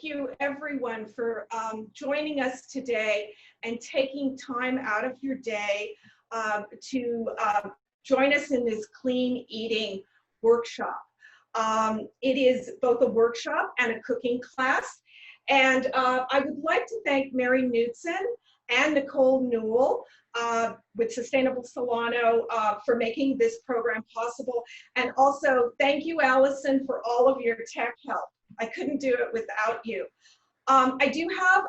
you everyone for joining us today and taking time out of your day to join us in this clean eating workshop. It is both a workshop and a cooking class. And I would like to thank Mary Knudsen and Nicole Newell with Sustainable Solano for making this program possible. And also thank you, Allison, for all of your tech help. I couldn't do it without you. I do have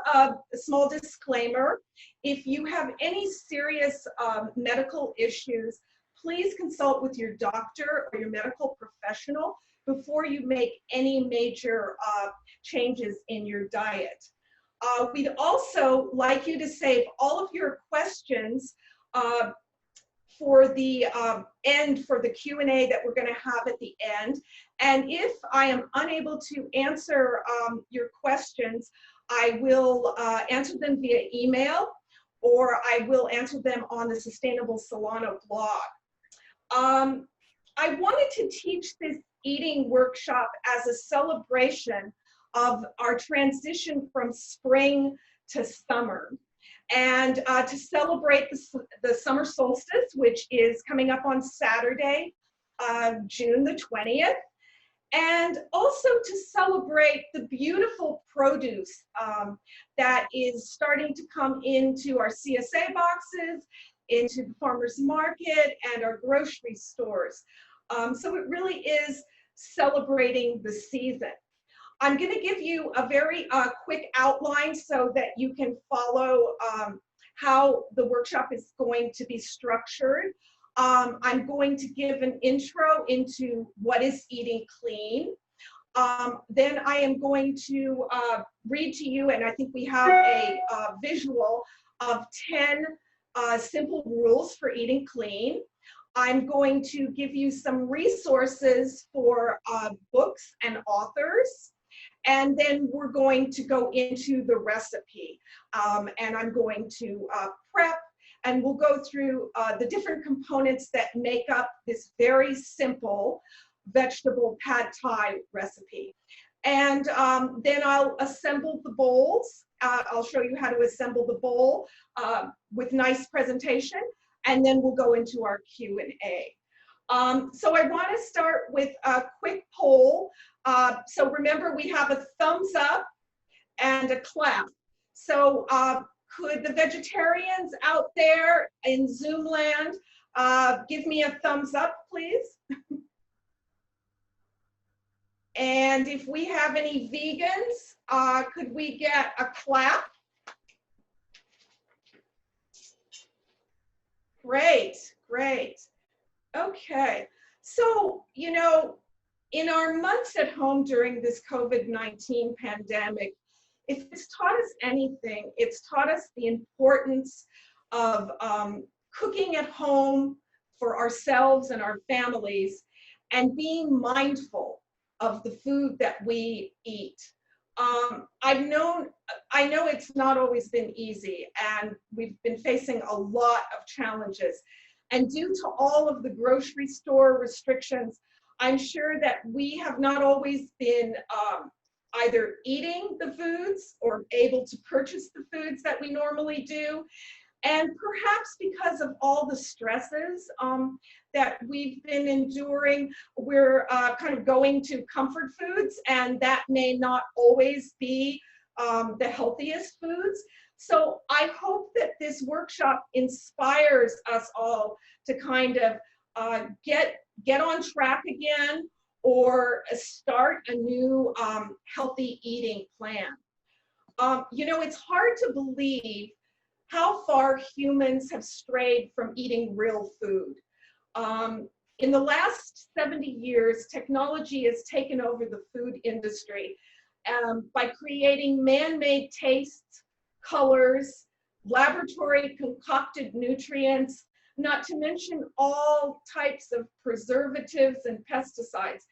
a small disclaimer. If you have any serious medical issues, please consult with your doctor or your medical professional before you make any major changes in your diet. We'd also like you to save all of your questions for the end, for the Q&A that we're going to have at the end. And if I am unable to answer your questions, I will answer them via email, or I will answer them on the Sustainable Solano blog. I wanted to teach this eating workshop as a celebration of our transition from spring to summer, and to celebrate the summer solstice, which is coming up on Saturday, June the 20th, and also to celebrate the beautiful produce that is starting to come into our CSA boxes, into the farmers market and our grocery stores. So it really is celebrating the season. I'm going to give you a very quick outline so that you can follow how the workshop is going to be structured. I'm going to give an intro into what is eating clean. Then I am going to read to you, and I think we have a visual of 10 simple rules for eating clean. I'm going to give you some resources for books and authors. And then we're going to go into the recipe, and I'm going to prep, and we'll go through the different components that make up this very simple vegetable pad thai recipe. And then I'll assemble the bowls. I'll show you how to assemble the bowl with nice presentation, and then we'll go into our Q&A. So I want to start with a quick poll. So remember, we have a thumbs up and a clap. So could the vegetarians out there in Zoom land give me a thumbs up, please? And if we have any vegans, could we get a clap? Great, great. Okay, so, you know, in our months at home during this COVID-19 pandemic, if it's taught us anything, it's taught us the importance of cooking at home for ourselves and our families, and being mindful of the food that we eat. I know it's not always been easy, and we've been facing a lot of challenges. And due to all of the grocery store restrictions, I'm sure that we have not always been either eating the foods or able to purchase the foods that we normally do. And perhaps because of all the stresses that we've been enduring, we're kind of going to comfort foods, and that may not always be the healthiest foods. So I hope that this workshop inspires us all to kind of get on track again, or start a new healthy eating plan. You know, it's hard to believe how far humans have strayed from eating real food. In the last 70 years, technology has taken over the food industry by creating man-made tastes, colors, laboratory concocted nutrients, not to mention all types of preservatives and pesticides.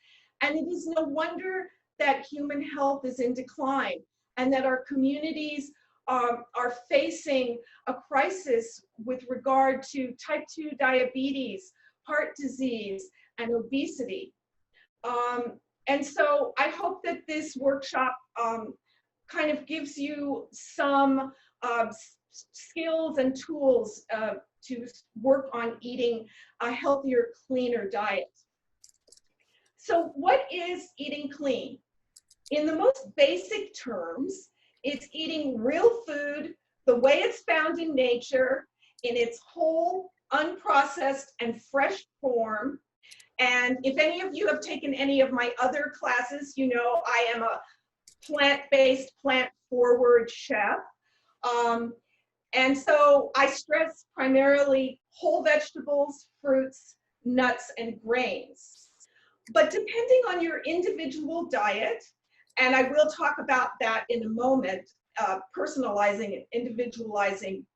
And it is no wonder that human health is in decline, and that our communities are facing a crisis with regard to type 2 diabetes, heart disease, and obesity. And so I hope that this workshop kind of gives you some skills and tools to work on eating a healthier, cleaner diet. So what is eating clean? In the most basic terms, it's eating real food the way it's found in nature, in its whole, unprocessed, and fresh form. And if any of you have taken any of my other classes, you know I am a plant-based, plant-forward chef. And so I stress primarily whole vegetables, fruits, nuts, and grains. But depending on your individual diet, and I will talk about that in a moment, personalizing and individualizing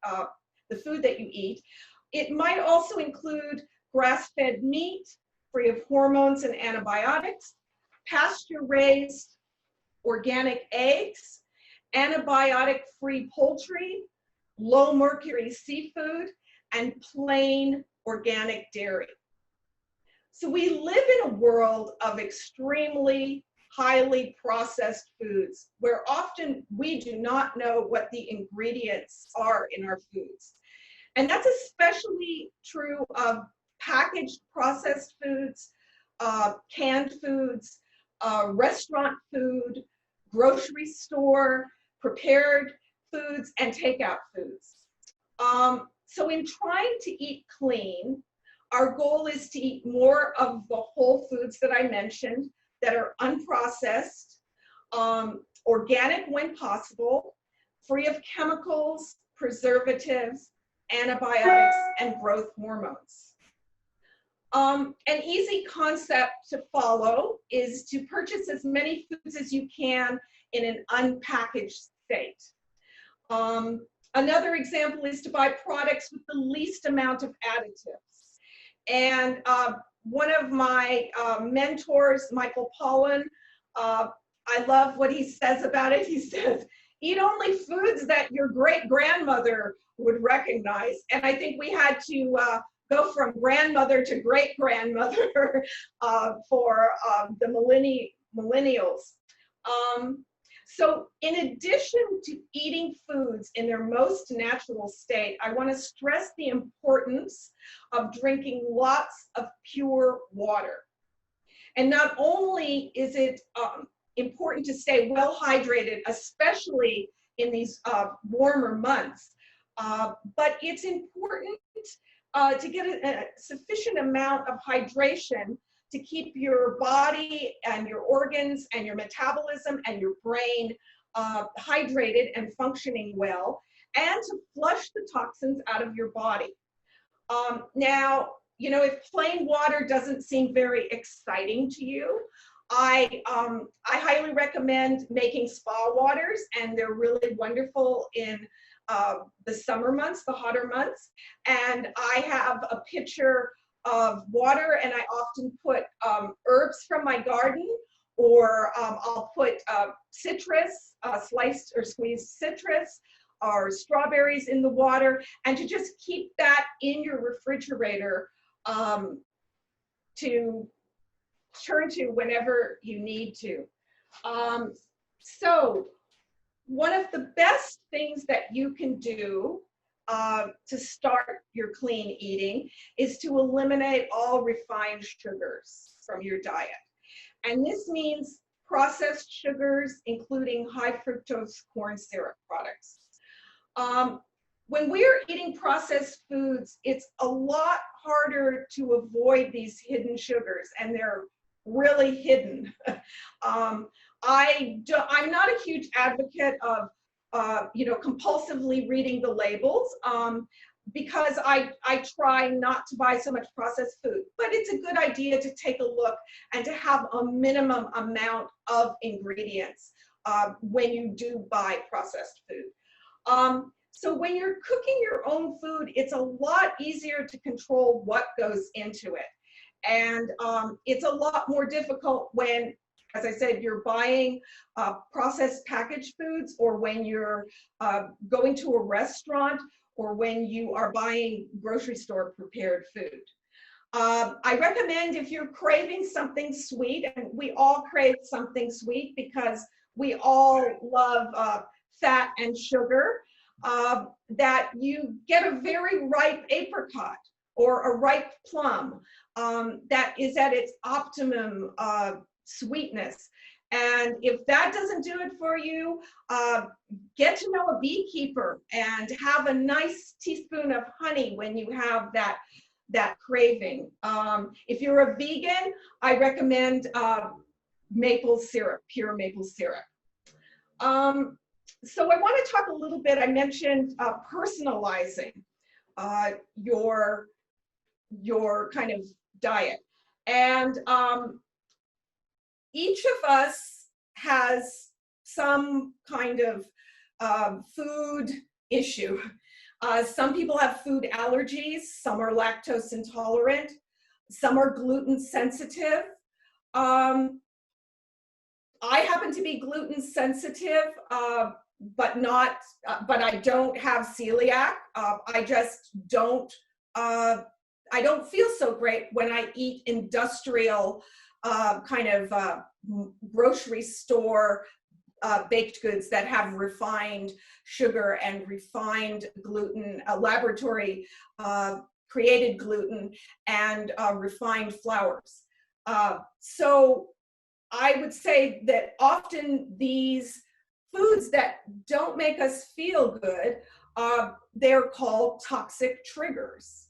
the food that you eat, it might also include grass-fed meat, free of hormones and antibiotics, pasture-raised organic eggs, antibiotic-free poultry, low mercury seafood, and plain organic dairy. So we live in a world of extremely highly processed foods where often we do not know what the ingredients are in our foods. And that's especially true of packaged processed foods, canned foods, restaurant food, grocery store, prepared foods, and takeout foods. So in trying to eat clean, our goal is to eat more of the whole foods that I mentioned that are unprocessed, organic when possible, free of chemicals, preservatives, antibiotics, and growth hormones. An easy concept to follow is to purchase as many foods as you can in an unpackaged state. Another example is to buy products with the least amount of additives. And one of my mentors, Michael Pollan, I love what he says about it. He says, eat only foods that your great-grandmother would recognize. And I think we had to go from grandmother to great-grandmother for the millennials. So in addition to eating foods in their most natural state, I want to stress the importance of drinking lots of pure water. And not only is it important to stay well hydrated, especially in these warmer months, but it's important to get a sufficient amount of hydration to keep your body and your organs and your metabolism and your brain hydrated and functioning well, and to flush the toxins out of your body. Now, you know, if plain water doesn't seem very exciting to you, I highly recommend making spa waters, and they're really wonderful in the summer months, the hotter months. And I have a pitcher of water, and I often put herbs from my garden, or I'll put citrus, sliced or squeezed citrus, or strawberries in the water, and to just keep that in your refrigerator to turn to whenever you need to. So one of the best things that you can do to start your clean eating is to eliminate all refined sugars from your diet. And this means processed sugars, including high fructose corn syrup products. When we are eating processed foods, it's a lot harder to avoid these hidden sugars, and they're really hidden. I'm not a huge advocate of compulsively reading the labels because I try not to buy so much processed food, but it's a good idea to take a look and to have a minimum amount of ingredients when you do buy processed food. So when you're cooking your own food, it's a lot easier to control what goes into it. And it's a lot more difficult when, as I said, you're buying processed packaged foods, or when you're going to a restaurant, or when you are buying grocery store prepared food. I recommend, if you're craving something sweet, and we all crave something sweet because we all love fat and sugar, that you get a very ripe apricot or a ripe plum that is at its optimum sweetness. And if that doesn't do it for you, get to know a beekeeper and have a nice teaspoon of honey when you have that craving. If you're a vegan, I recommend maple syrup, pure maple syrup. So I want to talk a little bit, I mentioned personalizing your kind of diet. And each of us has some kind of food issue. Some people have food allergies, some are lactose intolerant, some are gluten sensitive. I happen to be gluten sensitive, but I don't have celiac. I just don't, I don't feel so great when I eat industrial kind of grocery store baked goods that have refined sugar and refined gluten, laboratory created gluten and refined flours. So I would say that often these foods that don't make us feel good, they're called toxic triggers.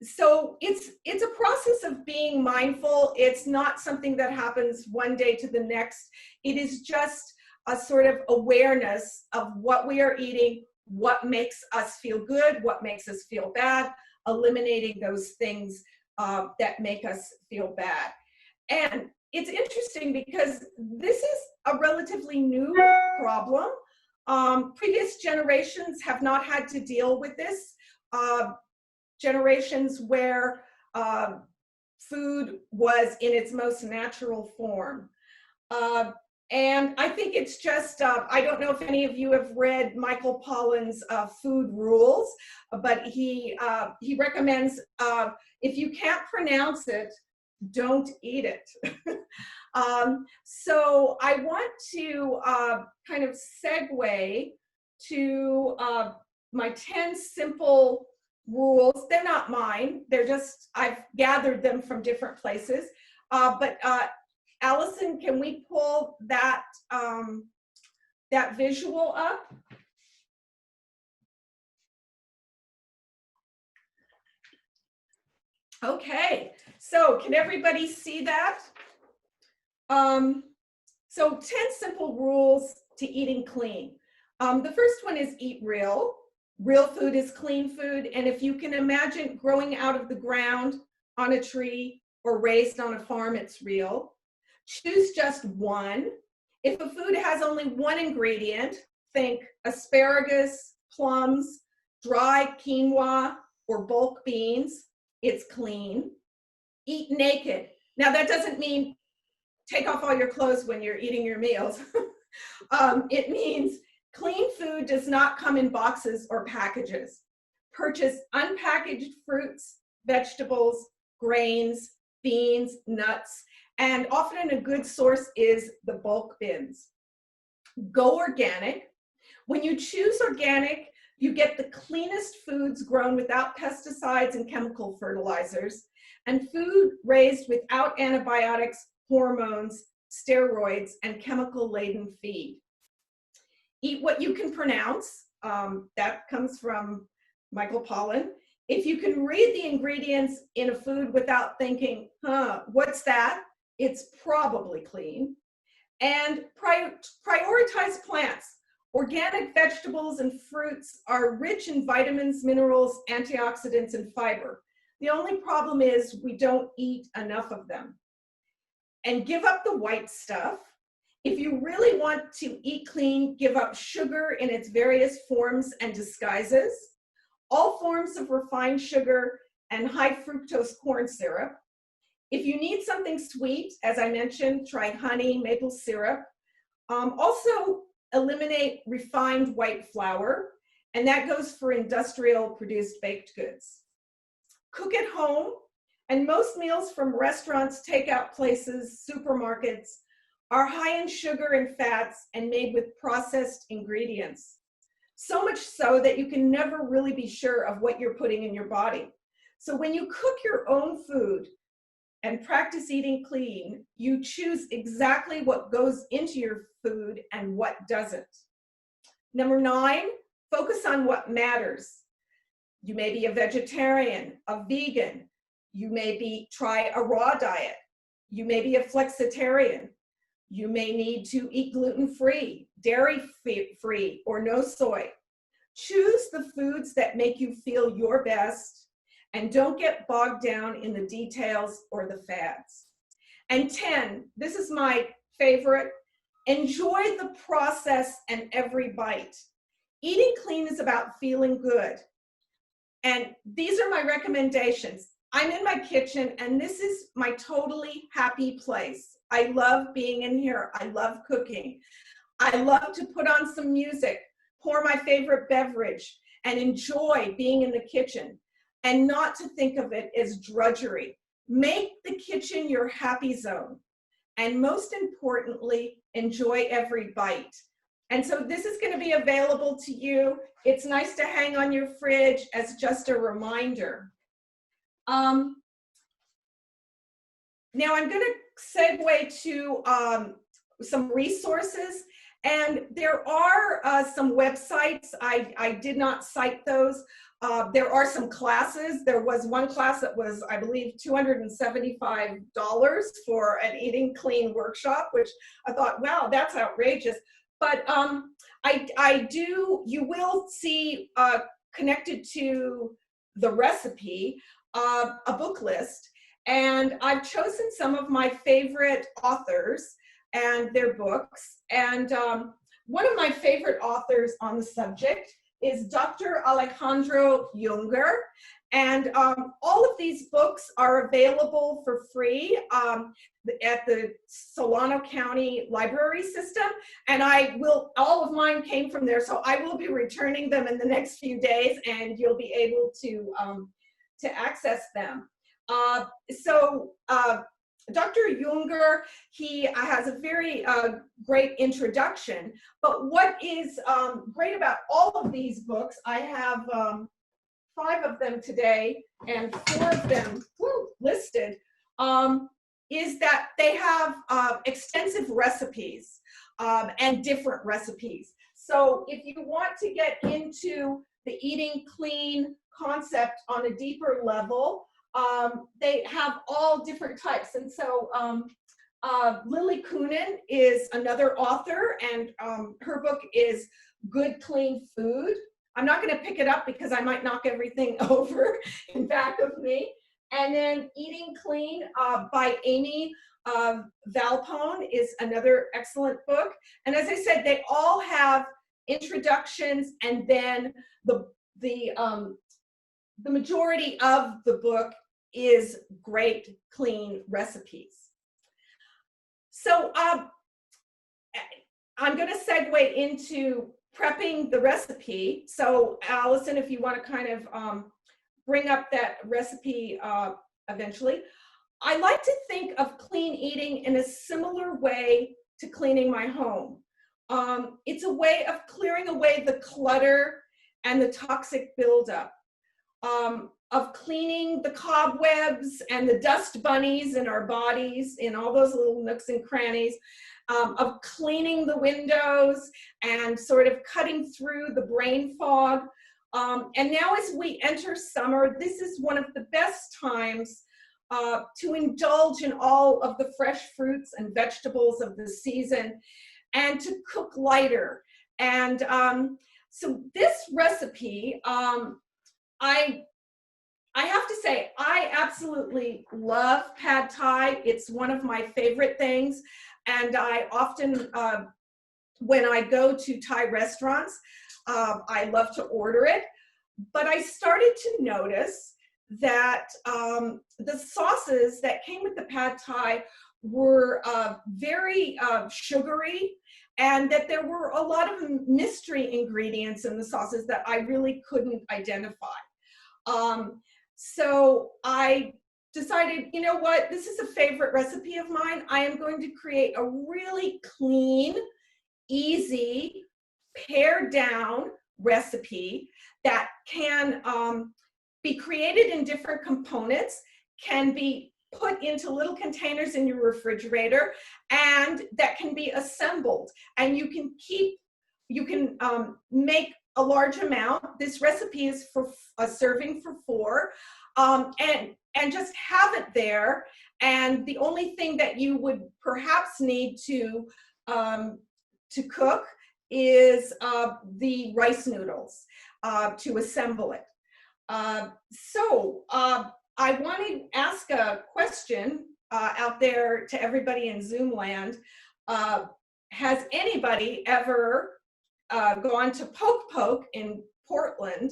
So it's a process of being mindful. It's not something that happens one day to the next. It is just a sort of awareness of what we are eating, what makes us feel good, what makes us feel bad, eliminating those things that make us feel bad. And it's interesting because this is a relatively new problem. Previous generations have not had to deal with this. Generations where food was in its most natural form. And I think it's just, I don't know if any of you have read Michael Pollan's Food Rules, but he recommends if you can't pronounce it, don't eat it. So I want to kind of segue to my 10 simple rules. They're not mine. They're just, I've gathered them from different places. But Allison, can we pull that, that visual up? Okay, so can everybody see that? So 10 simple rules to eating clean. The first one is eat real. Real food is clean food. And if you can imagine growing out of the ground on a tree or raised on a farm, it's real. Choose just one. If a food has only one ingredient, think asparagus, plums, dry quinoa, or bulk beans, it's clean. Eat naked. Now that doesn't mean take off all your clothes when you're eating your meals. It means clean food does not come in boxes or packages. Purchase unpackaged fruits, vegetables, grains, beans, nuts, and often a good source is the bulk bins. Go organic. When you choose organic, you get the cleanest foods grown without pesticides and chemical fertilizers, and food raised without antibiotics, hormones, steroids, and chemical-laden feed. Eat what you can pronounce. That comes from Michael Pollan. If you can read the ingredients in a food without thinking, what's that? It's probably clean. And prioritize plants. Organic vegetables and fruits are rich in vitamins, minerals, antioxidants, and fiber. The only problem is we don't eat enough of them. And give up the white stuff. If you really want to eat clean, give up sugar in its various forms and disguises, all forms of refined sugar and high fructose corn syrup. If you need something sweet, as I mentioned, try honey, maple syrup. Also, eliminate refined white flour, and that goes for industrial produced baked goods. Cook at home, and most meals from restaurants, takeout places, supermarkets are high in sugar and fats and made with processed ingredients. So much so that you can never really be sure of what you're putting in your body. So when you cook your own food and practice eating clean, you choose exactly what goes into your food and what doesn't. Number 9, focus on what matters. You may be a vegetarian, a vegan. You may try a raw diet. You may be a flexitarian. You may need to eat gluten-free, dairy-free, or no soy. Choose the foods that make you feel your best, and don't get bogged down in the details or the fads. And 10, this is my favorite, enjoy the process and every bite. Eating clean is about feeling good. And these are my recommendations. I'm in my kitchen, and this is my totally happy place. I love being in here. I love cooking. I love to put on some music, pour my favorite beverage, and enjoy being in the kitchen, and not to think of it as drudgery. Make the kitchen your happy zone. And most importantly, enjoy every bite. And so this is going to be available to you. It's nice to hang on your fridge as just a reminder. Now I'm going to segue to some resources, and there are some websites. I did not cite those. There are some classes. There was one class that was, I believe, $275 for an eating clean workshop, which I thought, wow, that's outrageous. But you will see connected to the recipe, a book list. And I've chosen some of my favorite authors and their books. And one of my favorite authors on the subject is Dr. Alejandro Junger. And all of these books are available for free at the Solano County Library System. And all of mine came from there, so I will be returning them in the next few days, and you'll be able to access them. Dr. Junger, he has a very great introduction, but what is great about all of these books, I have 5 of them today and 4 of them listed, is that they have extensive recipes and different recipes. So if you want to get into the eating clean concept on a deeper level, they have all different types. And so Lily Kunin is another author, and her book is Good Clean Food. I'm not going to pick it up because I might knock everything over in back of me. And then Eating Clean by Amy Valpone is another excellent book. And as I said, they all have introductions, and then the majority of the book is great clean recipes. So I'm going to segue into prepping the recipe. So Allison, if you want to kind of bring up that recipe eventually. I like to think of clean eating in a similar way to cleaning my home. It's a way of clearing away the clutter and the toxic buildup, of cleaning the cobwebs and the dust bunnies in our bodies, in all those little nooks and crannies, of cleaning the windows and sort of cutting through the brain fog. And now as we enter summer, this is one of the best times to indulge in all of the fresh fruits and vegetables of the season and to cook lighter. And so this recipe, I have to say, I absolutely love pad thai. It's one of my favorite things. And I often, when I go to Thai restaurants, I love to order it. But I started to notice that the sauces that came with the pad thai were very sugary, and that there were a lot of mystery ingredients in the sauces that I really couldn't identify. So I decided, you know what, this is a favorite recipe of mine. I am going to create a really clean, easy, pared down recipe that can be created in different components, can be put into little containers in your refrigerator, and that can be assembled. And you can make a large amount. This recipe is for a serving for 4, and just have it there. And the only thing that you would perhaps need to cook is the rice noodles to assemble it. So I want to ask a question out there to everybody in Zoom land. Has anybody ever gone to Poke Poke in Portland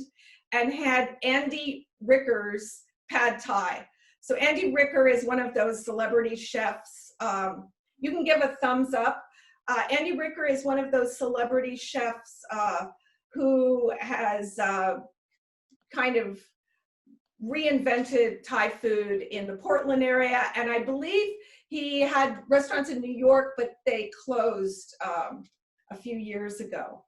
and had Andy Ricker's pad thai? So Andy Ricker is one of those celebrity chefs. You can give a thumbs up. Andy Ricker is one of those celebrity chefs who has kind of reinvented Thai food in the Portland area. And I believe he had restaurants in New York, but they closed a few years ago.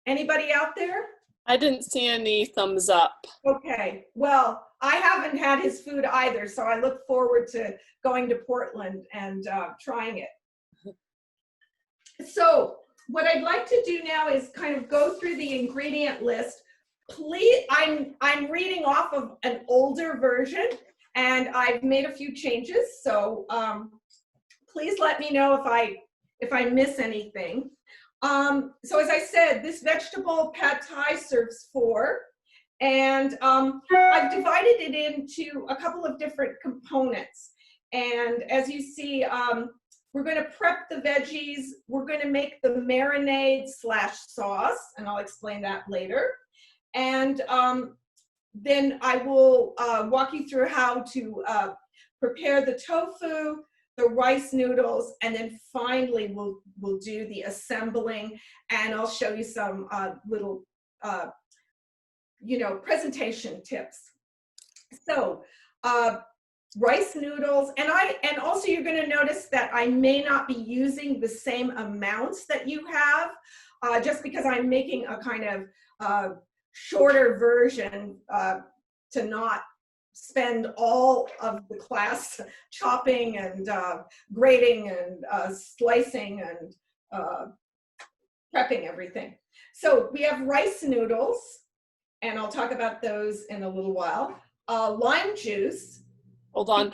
Anybody out there? I didn't see any thumbs up. Okay, well, I haven't had his food either, so I look forward to going to Portland and trying it. So what I'd like to do now is kind of go through the ingredient list. Please, I'm reading off of an older version, and I've made a few changes, so please let me know if I miss anything. So as I said, this vegetable pad thai serves 4, and I've divided it into a couple of different components. And as you see, we're going to prep the veggies. We're going to make the marinade / sauce, and I'll explain that later. And then I will walk you through how to prepare the tofu, the rice noodles, and then finally we'll do the assembling, and I'll show you some little presentation tips. So rice noodles, and also you're going to notice that I may not be using the same amounts that you have, just because I'm making a kind of shorter version to not spend all of the class chopping and grating and slicing and prepping everything. So we have rice noodles, and I'll talk about those in a little while. Lime juice. Hold on.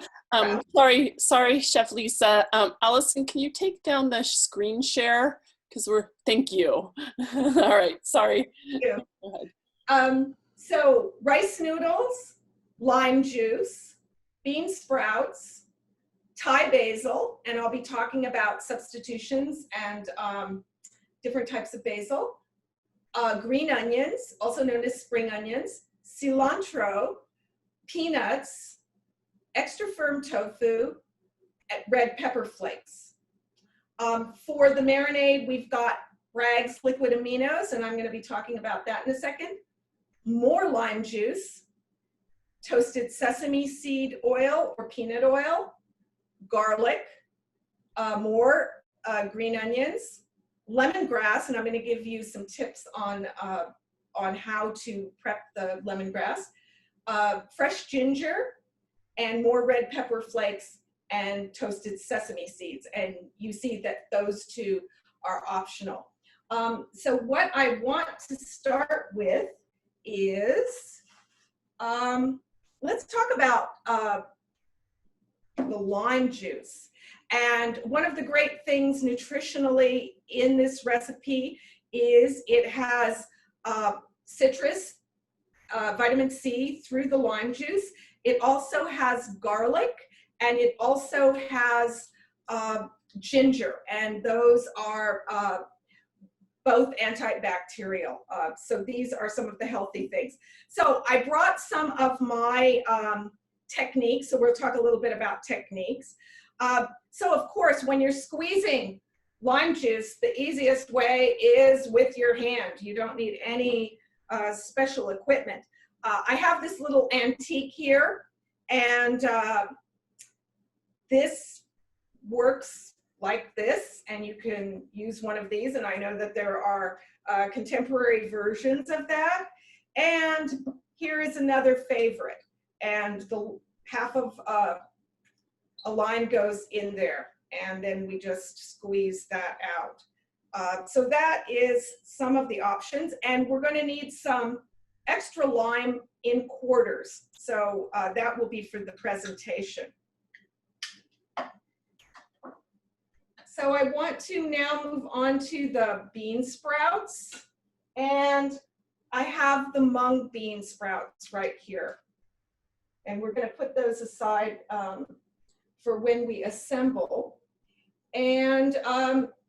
Sorry, Chef Lisa. Allison, can you take down the screen share? Because thank you. All right, sorry. Thank you. Go ahead. So rice noodles, lime juice, bean sprouts, Thai basil, and I'll be talking about substitutions and different types of basil, green onions, also known as spring onions, cilantro, peanuts, extra firm tofu, and red pepper flakes. For the marinade, we've got Bragg's liquid aminos, and I'm going to be talking about that in a second. More lime juice, toasted sesame seed oil or peanut oil, garlic, more green onions, lemongrass, and I'm going to give you some tips on how to prep the lemongrass, fresh ginger, and more red pepper flakes and toasted sesame seeds. And you see that those two are optional. So what I want to start with is, let's talk about the lime juice. And one of the great things nutritionally in this recipe is it has citrus, vitamin C through the lime juice. It also has garlic, and it also has ginger, and those are both antibacterial. So these are some of the healthy things. So I brought some of my techniques, so we'll talk a little bit about techniques. So of course, when you're squeezing lime juice, the easiest way is with your hand. You don't need any special equipment. I have this little antique here. And this works like this, and you can use one of these, and I know that there are contemporary versions of that. And here is another favorite, and the half of a lime goes in there, and then we just squeeze that out. So that is some of the options, and we're going to need some extra lime in quarters, so that will be for the presentation. So I want to now move on to the bean sprouts, and I have the mung bean sprouts right here. And we're going to put those aside for when we assemble. And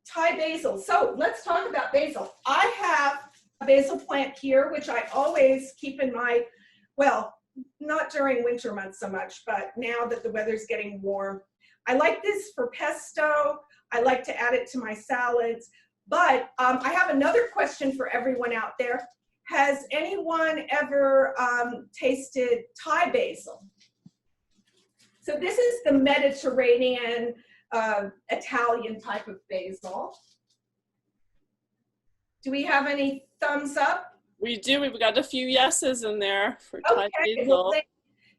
Thai basil. So let's talk about basil. I have a basil plant here, which I always keep in my, well, not during winter months so much, but now that the weather's getting warm. I like this for pesto. I like to add it to my salads. But I have another question for everyone out there. Has anyone ever tasted Thai basil? So this is the Mediterranean Italian type of basil. Do we have any thumbs up? We do. We've got a few yeses in there for Thai basil. Well,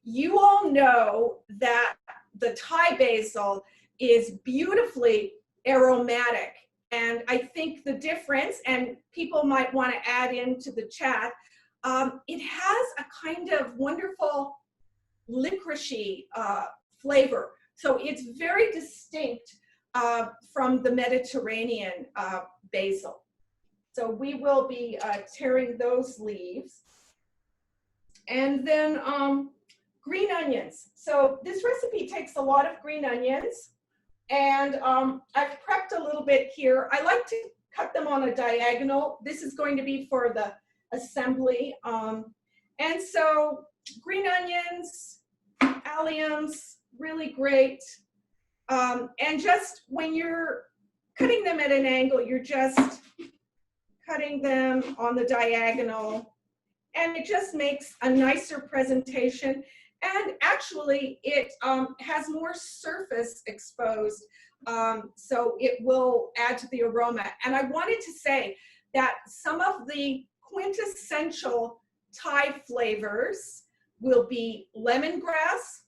you all know that the Thai basil is beautifully aromatic. And I think the difference, and people might want to add into the chat, it has a kind of wonderful licoricey flavor. So it's very distinct from the Mediterranean basil. So we will be tearing those leaves. And then green onions. So this recipe takes a lot of green onions. And I've prepped a little bit here. I like to cut them on a diagonal. This is going to be for the assembly. And so green onions, alliums, really great. And just when you're cutting them at an angle, you're just cutting them on the diagonal. And it just makes a nicer presentation. And actually, it has more surface exposed, so it will add to the aroma. And I wanted to say that some of the quintessential Thai flavors will be lemongrass,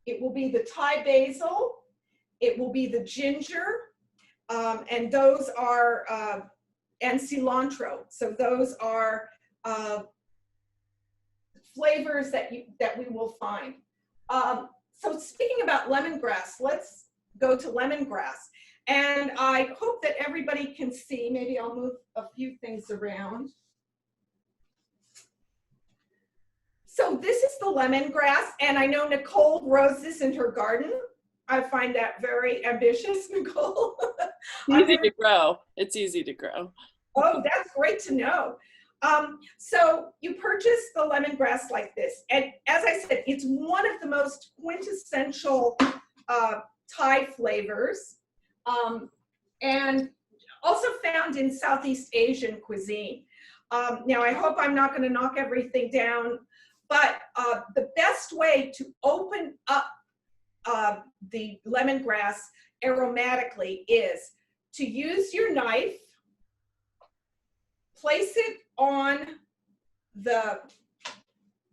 it will be the Thai basil, it will be the ginger, and those are, and cilantro. So those are flavors that we will find. So speaking about lemongrass, let's go to lemongrass. And I hope that everybody can see, maybe I'll move a few things around. So this is the lemongrass, and I know Nicole grows this in her garden. I find that very ambitious, Nicole. Easy to grow. It's easy to grow. Oh, that's great to know. So you purchase the lemongrass like this. And as I said, it's one of the most quintessential Thai flavors, and also found in Southeast Asian cuisine. Now, I hope I'm not going to knock everything down, but the best way to open up the lemongrass aromatically is to use your knife, place it on the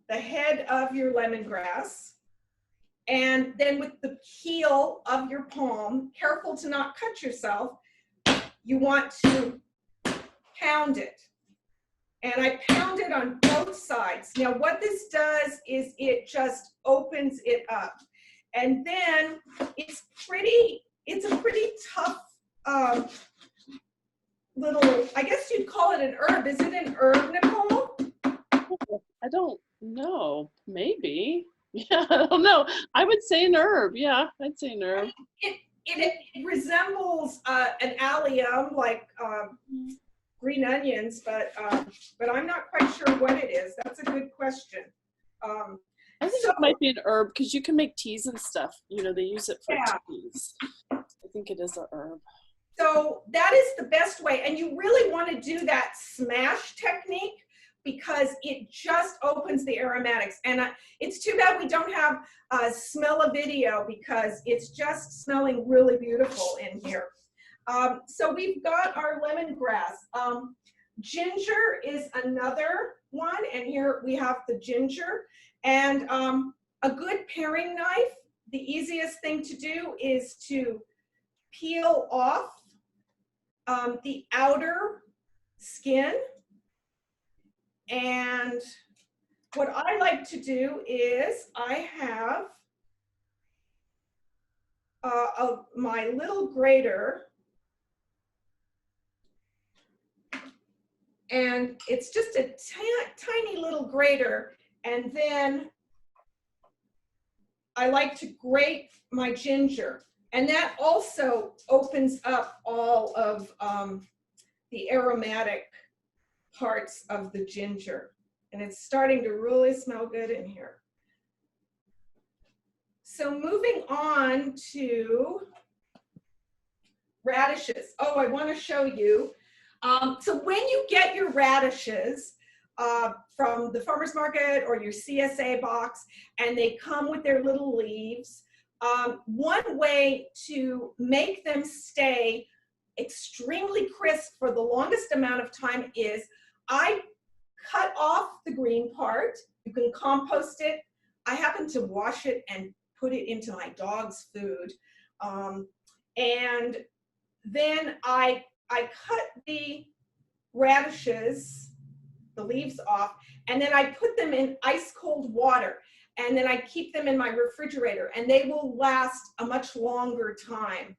head of your lemongrass, and then with the heel of your palm, careful to not cut yourself, you want to pound it. And I pound it on both sides. Now what this does is it just opens it up. And then it's a pretty tough little, I guess you'd call it an herb. Is it an herb, Nicole? I don't know. Maybe. Yeah, I don't know. I would say an herb. Yeah, I'd say an herb. It resembles an allium, like green onions, but I'm not quite sure what it is. That's a good question. I think it might be an herb because you can make teas and stuff. You know, they use it for teas. I think it is an herb. So that is the best way. And you really want to do that smash technique because it just opens the aromatics. And it's too bad we don't have smell-o-video because it's just smelling really beautiful in here. So we've got our lemongrass. Ginger is another one, and here we have the ginger. And a good paring knife, the easiest thing to do is to peel off the outer skin. And what I like to do is I have my little grater, and it's just a tiny little grater, and then I like to grate my ginger, and that also opens up all of the aromatic parts of the ginger, and it's starting to really smell good in here. So moving on to radishes. Oh, I want to show you. So when you get your radishes from the farmer's market or your CSA box, and they come with their little leaves, one way to make them stay extremely crisp for the longest amount of time is I cut off the green part. You can compost it. I happen to wash it and put it into my dog's food. And then I cut the radishes, the leaves off, and then I put them in ice cold water, and then I keep them in my refrigerator, and they will last a much longer time.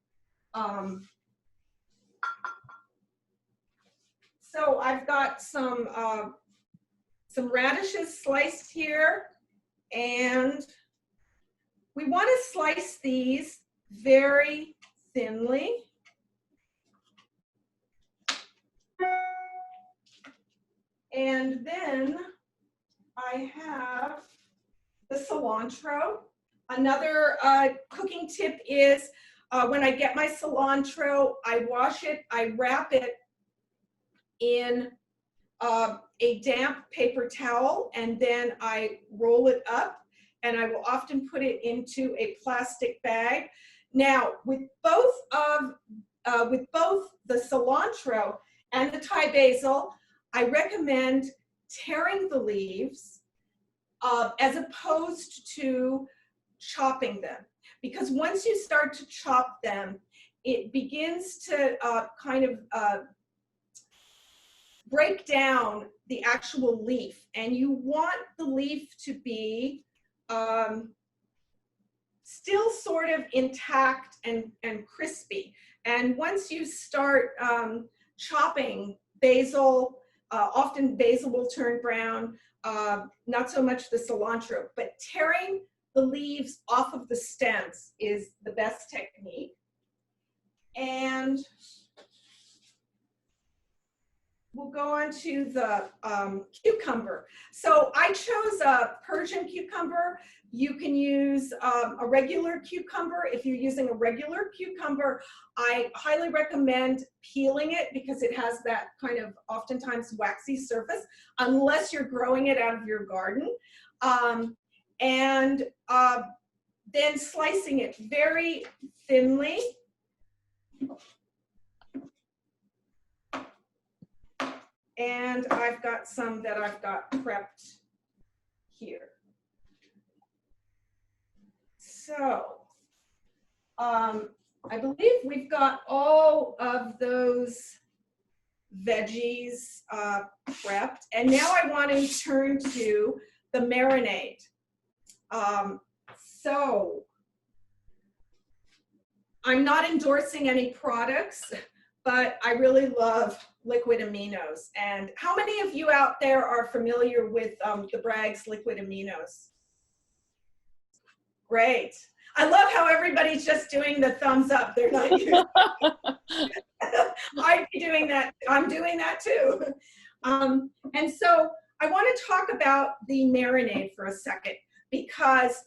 So I've got some radishes sliced here, and we want to slice these very thinly. And then I have the cilantro. Another cooking tip is when I get my cilantro, I wash it, I wrap it in a damp paper towel, and then I roll it up, and I will often put it into a plastic bag. Now, with both the cilantro and the Thai basil, I recommend tearing the leaves as opposed to chopping them, because once you start to chop them, it begins to kind of break down the actual leaf, and you want the leaf to be still sort of intact and crispy. And once you start chopping basil, often basil will turn brown, not so much the cilantro, but tearing the leaves off of the stems is the best technique. And we'll go on to the cucumber. So I chose a Persian cucumber. You can use a regular cucumber. If you're using a regular cucumber, I highly recommend peeling it because it has that kind of oftentimes waxy surface, unless you're growing it out of your garden. And then slicing it very thinly. And I've got some that I've got prepped here. So I believe we've got all of those veggies prepped. And now I want to turn to the marinade. So I'm not endorsing any products, but I really love liquid aminos. And how many of you out there are familiar with the Bragg's liquid aminos? Great. I love how everybody's just doing the thumbs up. They're not using I'd be doing that. I'm doing that too. And so I want to talk about the marinade for a second, because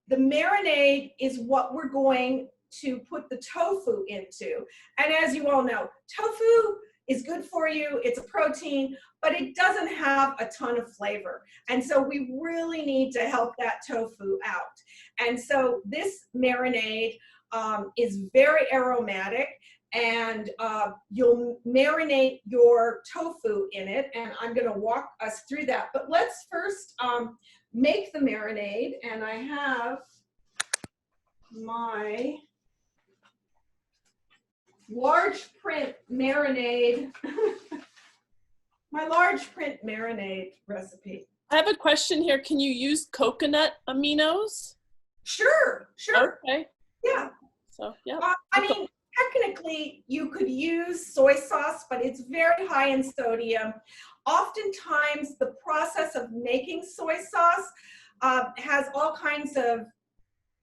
the marinade is what we're going to put the tofu into. And as you all know, tofu is good for you. It's a protein, but it doesn't have a ton of flavor. And so we really need to help that tofu out. And so this marinade is very aromatic, and you'll marinate your tofu in it, and I'm gonna walk us through that. But let's first make the marinade, and I have my large print marinade, my large print marinade recipe. I have a question here. Can you use coconut aminos? Sure, sure. Okay. Yeah. So, yeah. I mean, technically, you could use soy sauce, but it's very high in sodium. Oftentimes, the process of making soy sauce has all kinds of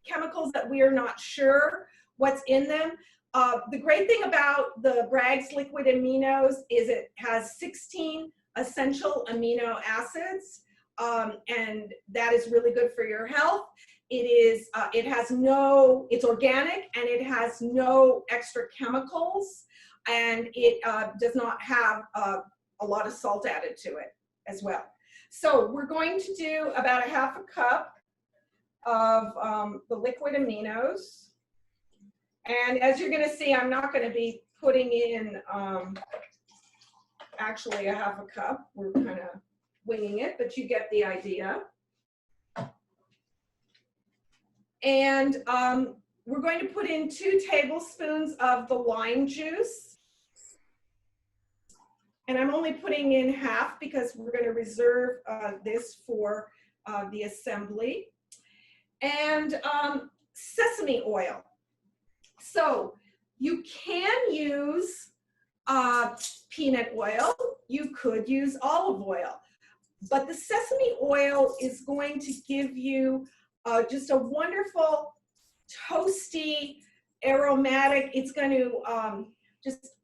chemicals that we are not sure what's in them. The great thing about the Bragg's liquid aminos is it has 16 essential amino acids, and that is really good for your health. It's organic, and it has no extra chemicals, and it does not have a lot of salt added to it as well. So we're going to do about a half a cup of the liquid aminos. And as you're going to see, I'm not going to be putting in actually a half a cup. We're kind of winging it, but you get the idea. And we're going to put in 2 tablespoons of the lime juice. And I'm only putting in half because we're going to reserve this for the assembly. And sesame oil. So you can use peanut oil. You could use olive oil. But the sesame oil is going to give you just a wonderful, toasty, aromatic. It's going to just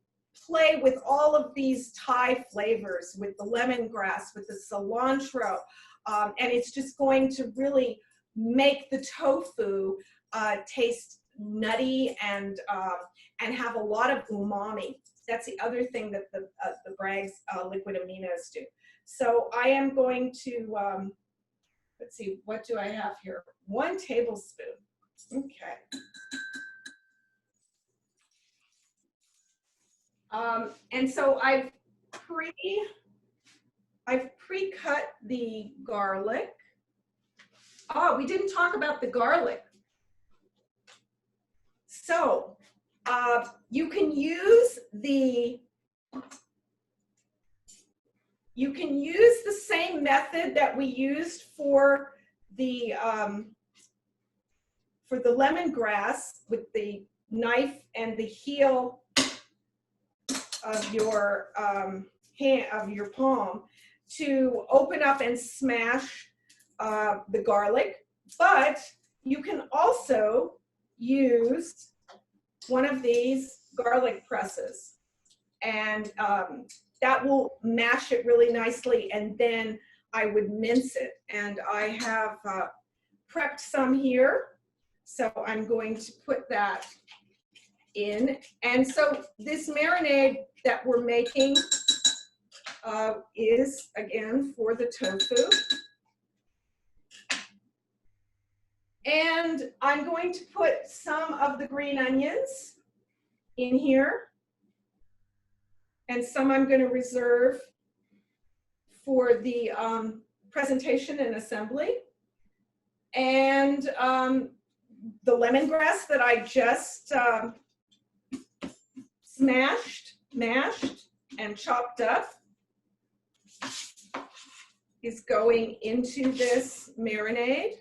play with all of these Thai flavors, with the lemongrass, with the cilantro, and it's just going to really make the tofu taste nutty and have a lot of umami. That's the other thing that the Bragg's liquid aminos do. So I am going to, let's see, what do I have here? 1 tablespoon. Okay. And so I've pre-cut the garlic. Oh, we didn't talk about the garlic. So you can use the same method that we used for the lemongrass, with the knife and the heel of your palm to open up and smash the garlic, but you can also use one of these garlic presses, and that will mash it really nicely, and then I would mince it. And I have prepped some here, so I'm going to put that in. And so this marinade that we're making is, again, for the tofu. And I'm going to put some of the green onions in here, and some I'm going to reserve for the presentation and assembly. And the lemongrass that I just mashed, and chopped up is going into this marinade.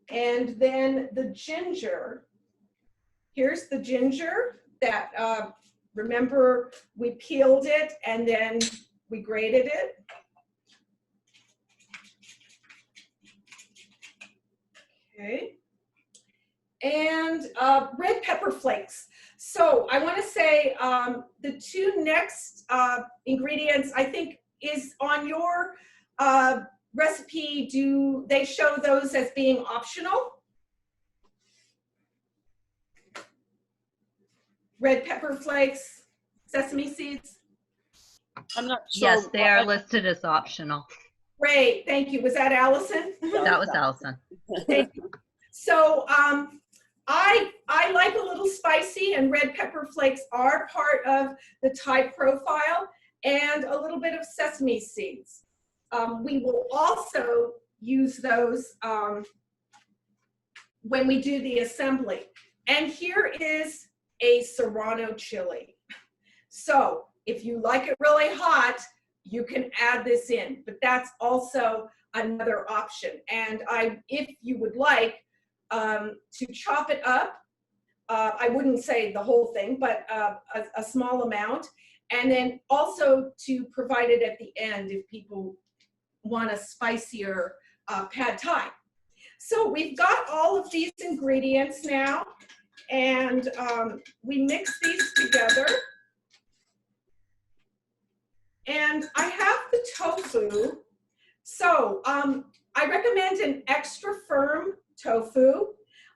And then the ginger, here's the ginger that, remember, we peeled it and then we grated it. Okay. And red pepper flakes. So I want to say the 2 next ingredients, I think, is on your recipe. Do they show those as being optional? red pepper flakes, sesame seeds? I'm not sure. Yes, they are listed as optional. Great, thank you. Was that Allison? That was Allison. Thank you. So I like a little spicy, and red pepper flakes are part of the Thai profile, and a little bit of sesame seeds. We will also use those when we do the assembly. And here is a Serrano chili. So if you like it really hot, you can add this in, but that's also another option. And if you would like to chop it up, I wouldn't say the whole thing, but a small amount, and then also to provide it at the end if people want a spicier pad thai. So we've got all of these ingredients now, and we mix these together. And I have the tofu. So I recommend an extra firm tofu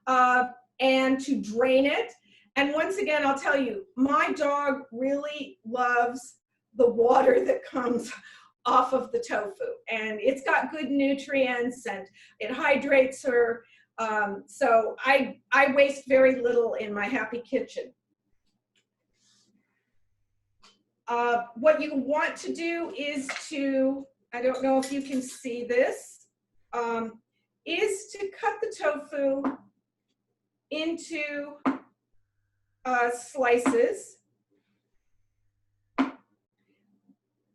and to drain it. And once again, I'll tell you, my dog really loves the water that comes off of the tofu. And it's got good nutrients and it hydrates her. So I waste very little in my happy kitchen. What you want to do is to, I don't know if you can see this, is to cut the tofu into slices.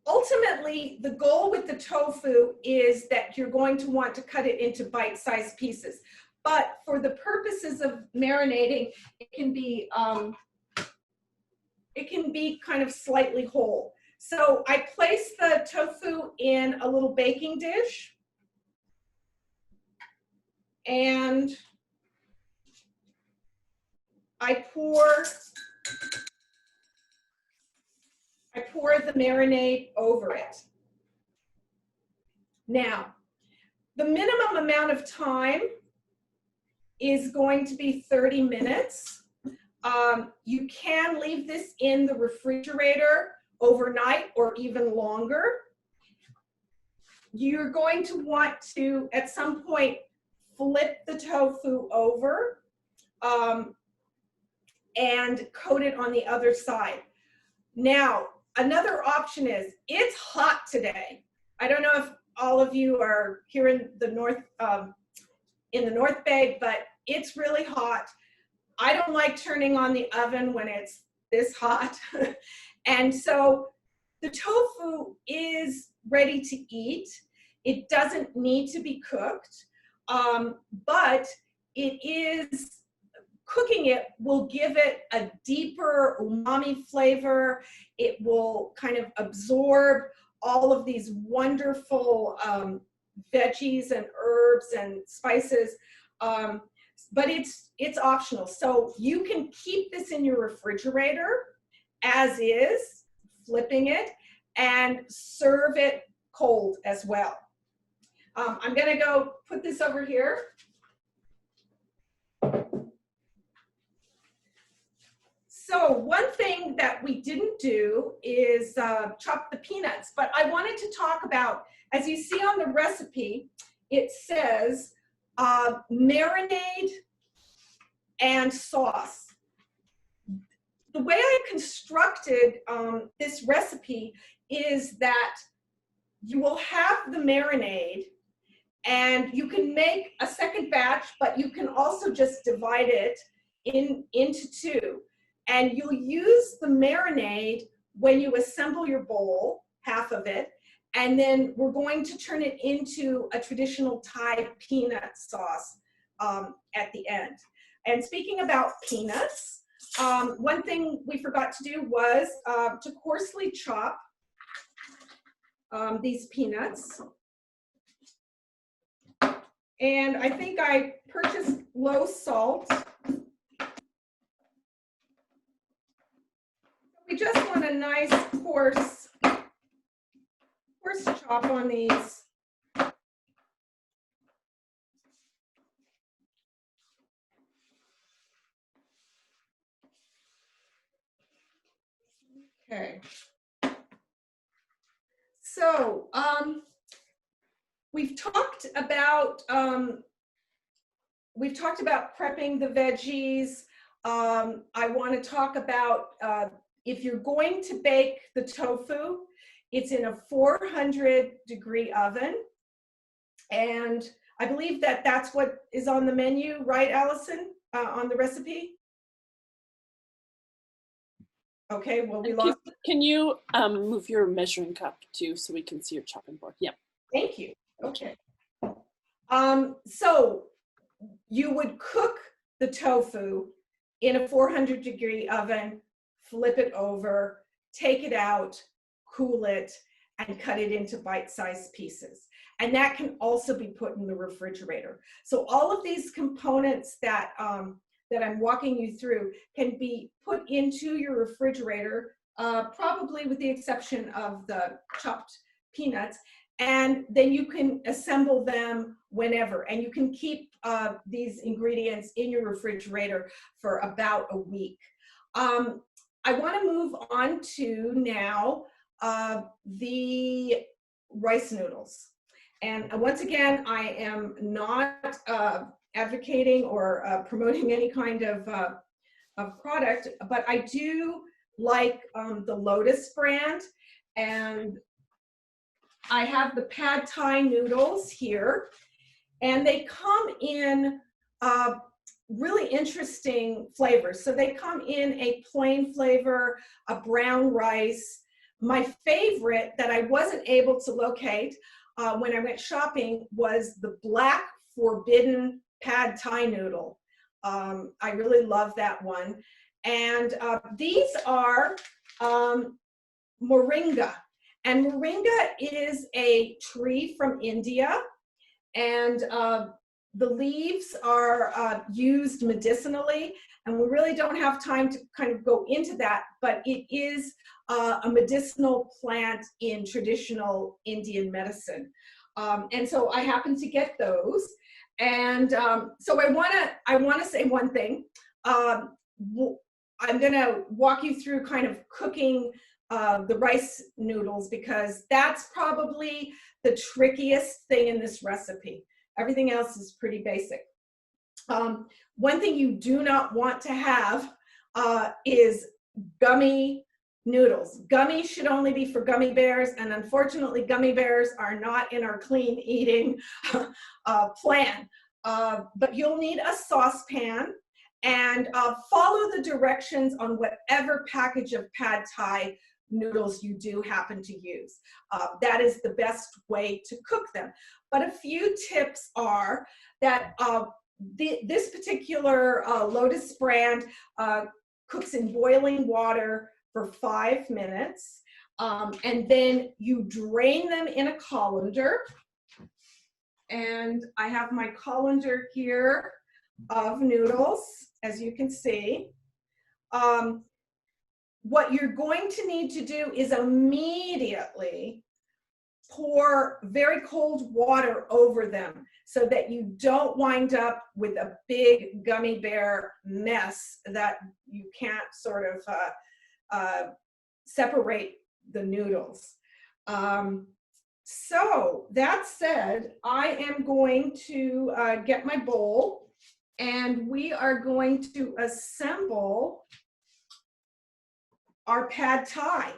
Ultimately, the goal with the tofu is that you're going to want to cut it into bite-sized pieces. But for the purposes of marinating, it can be kind of slightly whole. So I place the tofu in a little baking dish, and I pour the marinade over it. Now, the minimum amount of time is going to be 30 minutes. You can leave this in the refrigerator overnight or even longer. You're going to want to, at some point, flip the tofu over and coat it on the other side. Now, another option is, it's hot today. I don't know if all of you are here in the North Bay, but it's really hot. I don't like turning on the oven when it's this hot. And so the tofu is ready to eat. It doesn't need to be cooked, but cooking it will give it a deeper umami flavor. It will kind of absorb all of these wonderful veggies and herbs and spices. But it's optional. So you can keep this in your refrigerator as is, flipping it, and serve it cold as well. I'm gonna go put this over here. So one thing that we didn't do is chop the peanuts, but I wanted to talk about, as you see on the recipe, it says marinade and sauce. The way I constructed this recipe is that you will have the marinade, and you can make a second batch, but you can also just divide it into two. And you'll use the marinade when you assemble your bowl, half of it, and then we're going to turn it into a traditional Thai peanut sauce at the end. And speaking about peanuts, one thing we forgot to do was to coarsely chop these peanuts. And I think I purchased low salt. We just want a nice coarse chop on these. Okay. So we've talked about prepping the veggies. I want to talk about if you're going to bake the tofu, it's in a 400-degree oven. And I believe that that's what is on the menu, right, Allison, on the recipe? Okay, well, we lost. Can you move your measuring cup too so we can see your chopping board? Yep. Thank you. Okay. So you would cook the tofu in a 400-degree oven, flip it over, take it out, cool it, and cut it into bite-sized pieces. And that can also be put in the refrigerator. So all of these components that that I'm walking you through can be put into your refrigerator, probably with the exception of the chopped peanuts, and then you can assemble them whenever. And you can keep these ingredients in your refrigerator for about a week. I want to move on to now the rice noodles. And once again, I am not advocating or promoting any kind of product, but I do like the Lotus brand. And I have the pad thai noodles here, and they come in really interesting flavors. So they come in a plain flavor, a brown rice. My favorite that I wasn't able to locate when I went shopping was the black forbidden pad thai noodle. I really love that one. And these are moringa. And moringa is a tree from India. And the leaves are used medicinally. And we really don't have time to kind of go into that, but it is a medicinal plant in traditional Indian medicine. And so I happen to get those. And so I wanna say one thing. I'm gonna walk you through kind of cooking the rice noodles, because that's probably the trickiest thing in this recipe. Everything else is pretty basic. One thing you do not want to have is gummy noodles. Gummy should only be for gummy bears, and unfortunately gummy bears are not in our clean eating plan. But you'll need a saucepan, and follow the directions on whatever package of pad thai noodles you do happen to use. That is the best way to cook them. But a few tips are that this particular Lotus brand cooks in boiling water for 5 minutes, and then you drain them in a colander. And I have my colander here of noodles, as you can see. What you're going to need to do is immediately pour very cold water over them so that you don't wind up with a big gummy bear mess that you can't sort of separate the noodles. So that said, I am going to get my bowl, and we are going to assemble our pad thai.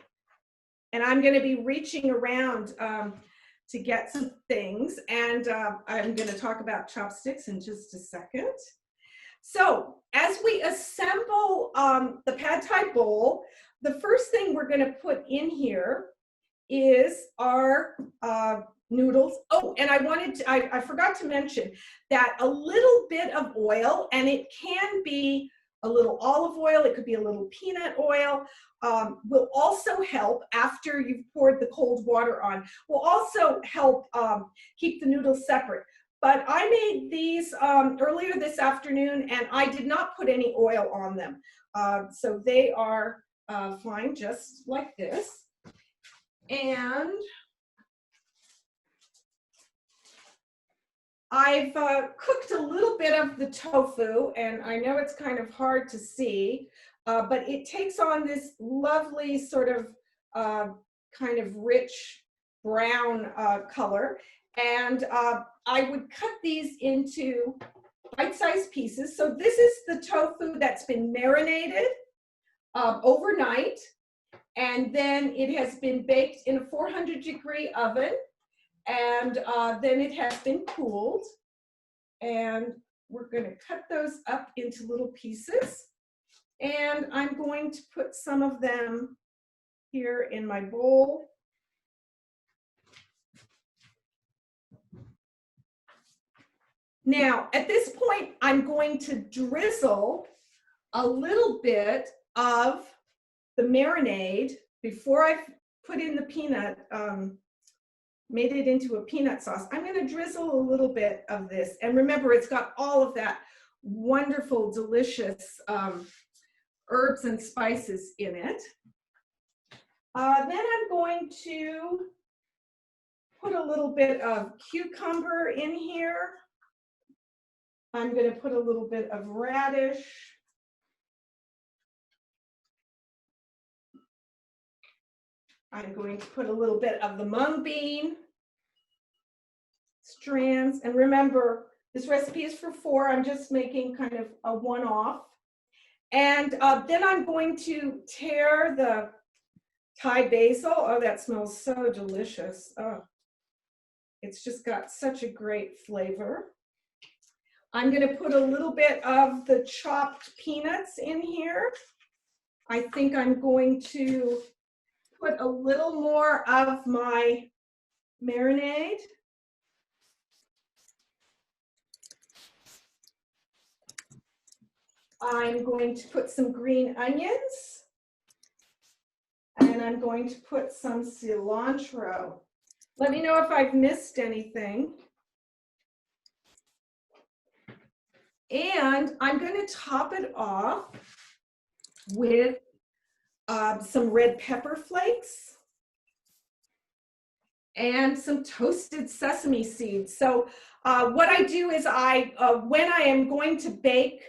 And I'm going to be reaching around to get some things, and I'm going to talk about chopsticks in just a second. So as we assemble the pad thai bowl, the first thing we're going to put in here is our noodles. Oh, and I forgot to mention that a little bit of oil, and it can be a little olive oil, it could be a little peanut oil, will also help after you've poured the cold water on, will also help keep the noodles separate. But I made these earlier this afternoon, and I did not put any oil on them. So they are fine just like this. And I've cooked a little bit of the tofu, and I know it's kind of hard to see, but it takes on this lovely sort of kind of rich brown color. And I would cut these into bite-sized pieces. So this is the tofu that's been marinated overnight, and then it has been baked in a 400-degree oven, and then it has been cooled. And we're going to cut those up into little pieces, and I'm going to put some of them here in my bowl. Now, at this point, I'm going to drizzle a little bit of the marinade before I put in the peanut, made it into a peanut sauce. I'm going to drizzle a little bit of this. And remember, it's got all of that wonderful, delicious herbs and spices in it. Then I'm going to put a little bit of cucumber in here. I'm going to put a little bit of radish. I'm going to put a little bit of the mung bean strands. And remember, this recipe is for 4. I'm just making kind of a one-off. And then I'm going to tear the Thai basil. Oh, that smells so delicious. Oh, it's just got such a great flavor. I'm going to put a little bit of the chopped peanuts in here. I think I'm going to put a little more of my marinade. I'm going to put some green onions, and I'm going to put some cilantro. Let me know if I've missed anything. And I'm going to top it off with some red pepper flakes and some toasted sesame seeds. So what I do is when I am going to bake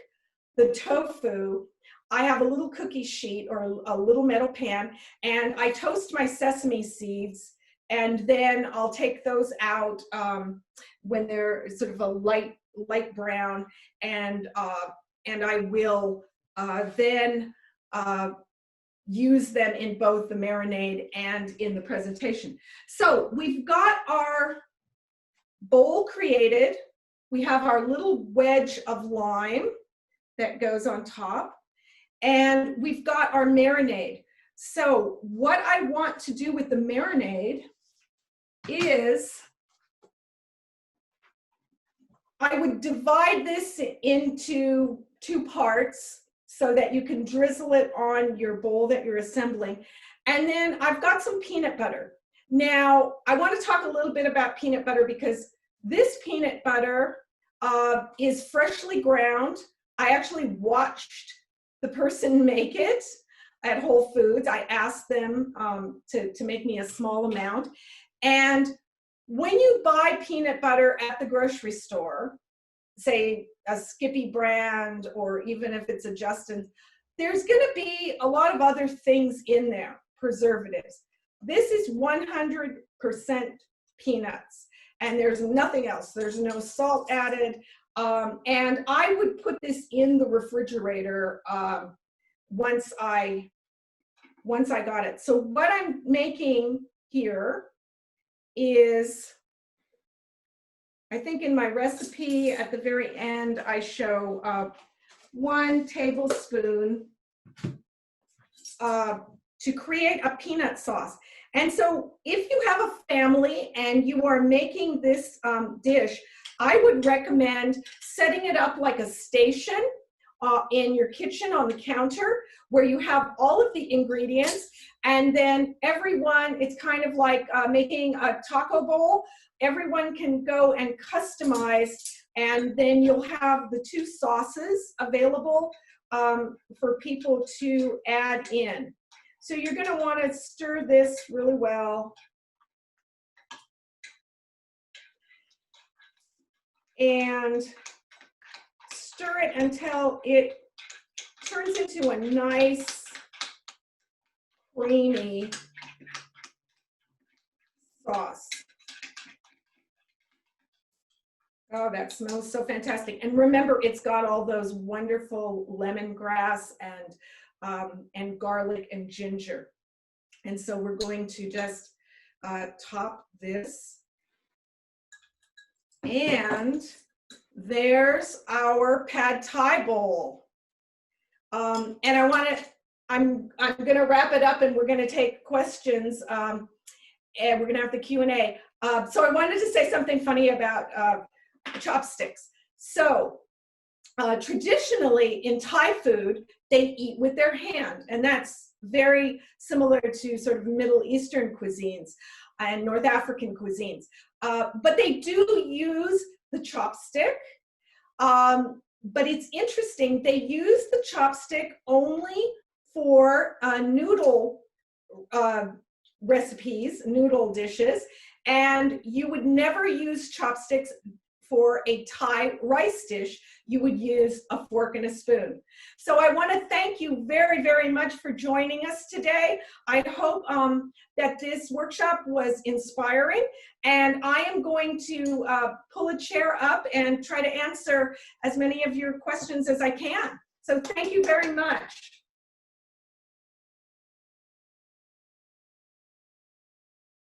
the tofu, I have a little cookie sheet or a little metal pan, and I toast my sesame seeds, and then I'll take those out when they're sort of a light brown, and I will then use them in both the marinade and in the presentation. So we've got our bowl created. We have our little wedge of lime that goes on top, and we've got our marinade. So what I want to do with the marinade is I would divide this into 2 parts so that you can drizzle it on your bowl that you're assembling. And then I've got some peanut butter. Now, I want to talk a little bit about peanut butter because this peanut butter is freshly ground. I actually watched the person make it at Whole Foods. I asked them to make me a small amount. And when you buy peanut butter at the grocery store, say a Skippy brand, or even if it's a Justin's, there's going to be a lot of other things in there, preservatives. This is 100% peanuts, and there's nothing else. There's no salt added. And I would put this in the refrigerator once I got it. So what I'm making here is, I think in my recipe at the very end, I show 1 tablespoon to create a peanut sauce. And so if you have a family and you are making this dish, I would recommend setting it up like a station in your kitchen on the counter where you have all of the ingredients, and then everyone, it's kind of like making a taco bowl. Everyone can go and customize, and then you'll have the 2 sauces available for people to add in. So you're going to want to stir this really well. And stir it until it turns into a nice, creamy sauce. Oh, that smells so fantastic. And remember, it's got all those wonderful lemongrass and garlic and ginger. And so we're going to just top this. And there's our pad thai bowl. And I'm going to wrap it up and we're going to take questions and we're going to have the Q&A. So I wanted to say something funny about chopsticks. So traditionally in Thai food, they eat with their hand, and that's very similar to sort of Middle Eastern cuisines and North African cuisines. But they do use the chopstick. But it's interesting, they use the chopstick only for noodle recipes, noodle dishes, and you would never use chopsticks for a Thai rice dish. You would use a fork and a spoon. So I want to thank you very, very much for joining us today. I hope that this workshop was inspiring, and I am going to pull a chair up and try to answer as many of your questions as I can. So thank you very much.